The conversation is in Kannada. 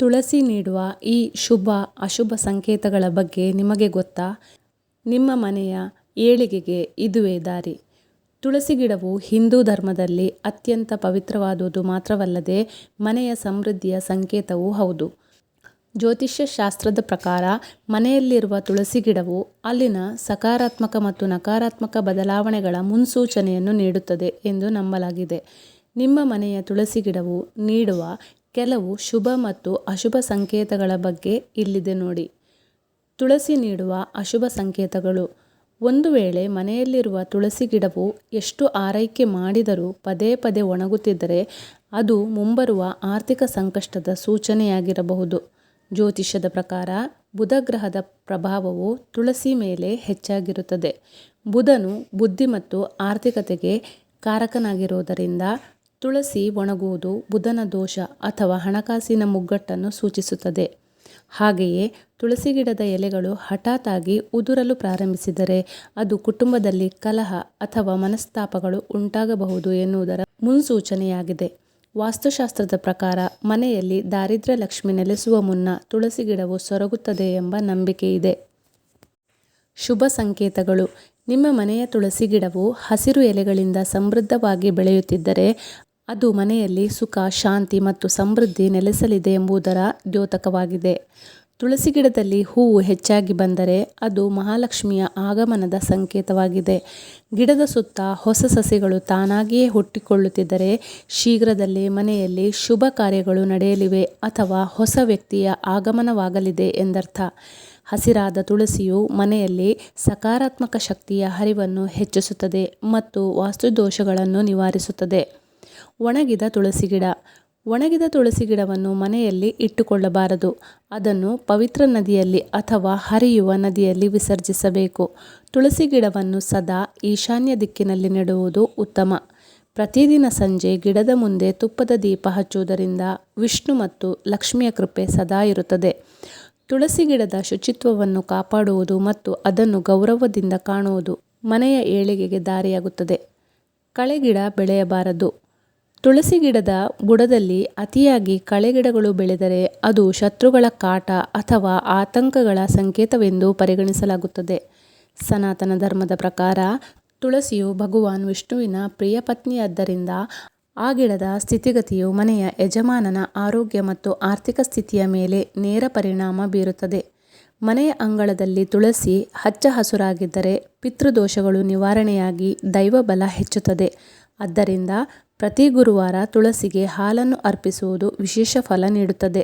ತುಳಸಿ ನೀಡುವ ಈ ಶುಭ ಅಶುಭ ಸಂಕೇತಗಳ ಬಗ್ಗೆ ನಿಮಗೆ ಗೊತ್ತಾ? ನಿಮ್ಮ ಮನೆಯ ಏಳಿಗೆಗೆ ಇದುವೇ ದಾರಿ. ತುಳಸಿ ಗಿಡವು ಹಿಂದೂ ಧರ್ಮದಲ್ಲಿ ಅತ್ಯಂತ ಪವಿತ್ರವಾದುದು ಮಾತ್ರವಲ್ಲದೆ ಮನೆಯ ಸಮೃದ್ಧಿಯ ಸಂಕೇತವೂ ಹೌದು. ಜ್ಯೋತಿಷ್ಯ ಶಾಸ್ತ್ರದ ಪ್ರಕಾರ ಮನೆಯಲ್ಲಿರುವ ತುಳಸಿ ಗಿಡವು ಅಲ್ಲಿನ ಸಕಾರಾತ್ಮಕ ಮತ್ತು ನಕಾರಾತ್ಮಕ ಬದಲಾವಣೆಗಳ ಮುನ್ಸೂಚನೆಯನ್ನು ನೀಡುತ್ತದೆ ಎಂದು ನಂಬಲಾಗಿದೆ. ನಿಮ್ಮ ಮನೆಯ ತುಳಸಿ ಗಿಡವು ನೀಡುವ ಕೆಲವು ಶುಭ ಮತ್ತು ಅಶುಭ ಸಂಕೇತಗಳ ಬಗ್ಗೆ ಇಲ್ಲಿದೆ ನೋಡಿ. ತುಳಸಿ ನೀಡುವ ಅಶುಭ ಸಂಕೇತಗಳು. ಒಂದು ವೇಳೆ ಮನೆಯಲ್ಲಿರುವ ತುಳಸಿ ಗಿಡವು ಎಷ್ಟು ಆರೈಕೆ ಮಾಡಿದರೂ ಪದೇ ಪದೇ ಒಣಗುತ್ತಿದ್ದರೆ ಅದು ಮುಂಬರುವ ಆರ್ಥಿಕ ಸಂಕಷ್ಟದ ಸೂಚನೆಯಾಗಿರಬಹುದು. ಜ್ಯೋತಿಷ್ಯದ ಪ್ರಕಾರ ಬುಧ ಗ್ರಹದ ಪ್ರಭಾವವು ತುಳಸಿ ಮೇಲೆ ಹೆಚ್ಚಾಗಿರುತ್ತದೆ. ಬುಧನು ಬುದ್ಧಿ ಮತ್ತು ಆರ್ಥಿಕತೆಗೆ ಕಾರಕನಾಗಿರುವುದರಿಂದ ತುಳಸಿ ಒಣಗುವುದು ಬುಧನ ದೋಷ ಅಥವಾ ಹಣಕಾಸಿನ ಮುಗ್ಗಟ್ಟನ್ನು ಸೂಚಿಸುತ್ತದೆ. ಹಾಗೆಯೇ ತುಳಸಿ ಗಿಡದ ಎಲೆಗಳು ಹಠಾತ್ ಆಗಿ ಉದುರಲು ಪ್ರಾರಂಭಿಸಿದರೆ ಅದು ಕುಟುಂಬದಲ್ಲಿ ಕಲಹ ಅಥವಾ ಮನಸ್ತಾಪಗಳು ಉಂಟಾಗಬಹುದು ಎನ್ನುವುದರ ಮುನ್ಸೂಚನೆಯಾಗಿದೆ. ವಾಸ್ತುಶಾಸ್ತ್ರದ ಪ್ರಕಾರ ಮನೆಯಲ್ಲಿ ದಾರಿದ್ರ್ಯ ಲಕ್ಷ್ಮಿ ನೆಲೆಸುವ ಮುನ್ನ ತುಳಸಿ ಗಿಡವು ಸೊರಗುತ್ತದೆ ಎಂಬ ನಂಬಿಕೆ ಇದೆ. ಶುಭ ಸಂಕೇತಗಳು. ನಿಮ್ಮ ಮನೆಯ ತುಳಸಿ ಗಿಡವು ಹಸಿರು ಎಲೆಗಳಿಂದ ಸಮೃದ್ಧವಾಗಿ ಬೆಳೆಯುತ್ತಿದ್ದರೆ ಅದು ಮನೆಯಲ್ಲಿ ಸುಖ, ಶಾಂತಿ ಮತ್ತು ಸಮೃದ್ಧಿ ನೆಲೆಸಲಿದೆ ಎಂಬುದರ ದ್ಯೋತಕವಾಗಿದೆ. ತುಳಸಿ ಗಿಡದಲ್ಲಿ ಹೂವು ಹೆಚ್ಚಾಗಿ ಬಂದರೆ ಅದು ಮಹಾಲಕ್ಷ್ಮಿಯ ಆಗಮನದ ಸಂಕೇತವಾಗಿದೆ. ಗಿಡದ ಸುತ್ತ ಹೊಸ ಸಸಿಗಳು ತಾನಾಗಿಯೇ ಹುಟ್ಟಿಕೊಳ್ಳುತ್ತಿದ್ದರೆ ಶೀಘ್ರದಲ್ಲೇ ಮನೆಯಲ್ಲಿ ಶುಭ ಕಾರ್ಯಗಳು ನಡೆಯಲಿವೆ ಅಥವಾ ಹೊಸ ವ್ಯಕ್ತಿಯ ಆಗಮನವಾಗಲಿದೆ ಎಂದರ್ಥ. ಹಸಿರಾದ ತುಳಸಿಯು ಮನೆಯಲ್ಲಿ ಸಕಾರಾತ್ಮಕ ಶಕ್ತಿಯ ಹರಿವನ್ನು ಹೆಚ್ಚಿಸುತ್ತದೆ ಮತ್ತು ವಾಸ್ತುದೋಷಗಳನ್ನು ನಿವಾರಿಸುತ್ತದೆ. ಒಣಗಿದ ತುಳಸಿ ಗಿಡ. ಒಣಗಿದ ತುಳಸಿ ಗಿಡವನ್ನು ಮನೆಯಲ್ಲಿ ಇಟ್ಟುಕೊಳ್ಳಬಾರದು. ಅದನ್ನು ಪವಿತ್ರ ನದಿಯಲ್ಲಿ ಅಥವಾ ಹರಿಯುವ ನದಿಯಲ್ಲಿ ವಿಸರ್ಜಿಸಬೇಕು. ತುಳಸಿ ಗಿಡವನ್ನು ಸದಾ ಈಶಾನ್ಯ ದಿಕ್ಕಿನಲ್ಲಿ ನೆಡುವುದು ಉತ್ತಮ. ಪ್ರತಿದಿನ ಸಂಜೆ ಗಿಡದ ಮುಂದೆ ತುಪ್ಪದ ದೀಪ ಹಚ್ಚುವುದರಿಂದ ವಿಷ್ಣು ಮತ್ತು ಲಕ್ಷ್ಮಿಯ ಕೃಪೆ ಸದಾ ಇರುತ್ತದೆ. ತುಳಸಿ ಗಿಡದ ಶುಚಿತ್ವವನ್ನು ಕಾಪಾಡುವುದು ಮತ್ತು ಅದನ್ನು ಗೌರವದಿಂದ ಕಾಣುವುದು ಮನೆಯ ಏಳಿಗೆಗೆ ದಾರಿಯಾಗುತ್ತದೆ. ಕಳೆಗಿಡ ಬೆಳೆಯಬಾರದು. ತುಳಸಿ ಗಿಡದ ಬುಡದಲ್ಲಿ ಅತಿಯಾಗಿ ಕಳೆಗಿಡಗಳು ಬೆಳೆದರೆ ಅದು ಶತ್ರುಗಳ ಕಾಟ ಅಥವಾ ಆತಂಕಗಳ ಸಂಕೇತವೆಂದು ಪರಿಗಣಿಸಲಾಗುತ್ತದೆ. ಸನಾತನ ಧರ್ಮದ ಪ್ರಕಾರ ತುಳಸಿಯು ಭಗವಾನ್ ವಿಷ್ಣುವಿನ ಪ್ರಿಯ ಪತ್ನಿಯಾದ್ದರಿಂದ ಆ ಗಿಡದ ಸ್ಥಿತಿಗತಿಯು ಮನೆಯ ಯಜಮಾನನ ಆರೋಗ್ಯ ಮತ್ತು ಆರ್ಥಿಕ ಸ್ಥಿತಿಯ ಮೇಲೆ ನೇರ ಪರಿಣಾಮ ಬೀರುತ್ತದೆ. ಮನೆಯ ಅಂಗಳದಲ್ಲಿ ತುಳಸಿ ಹಚ್ಚ ಹಸುರಾಗಿದ್ದರೆ ಪಿತೃದೋಷಗಳು ನಿವಾರಣೆಯಾಗಿ ದೈವಬಲ ಹೆಚ್ಚುತ್ತದೆ. ಆದ್ದರಿಂದ ಪ್ರತಿ ಗುರುವಾರ ತುಳಸಿಗೆ ಹಾಲನ್ನು ಅರ್ಪಿಸುವುದು ವಿಶೇಷ ಫಲ ನೀಡುತ್ತದೆ.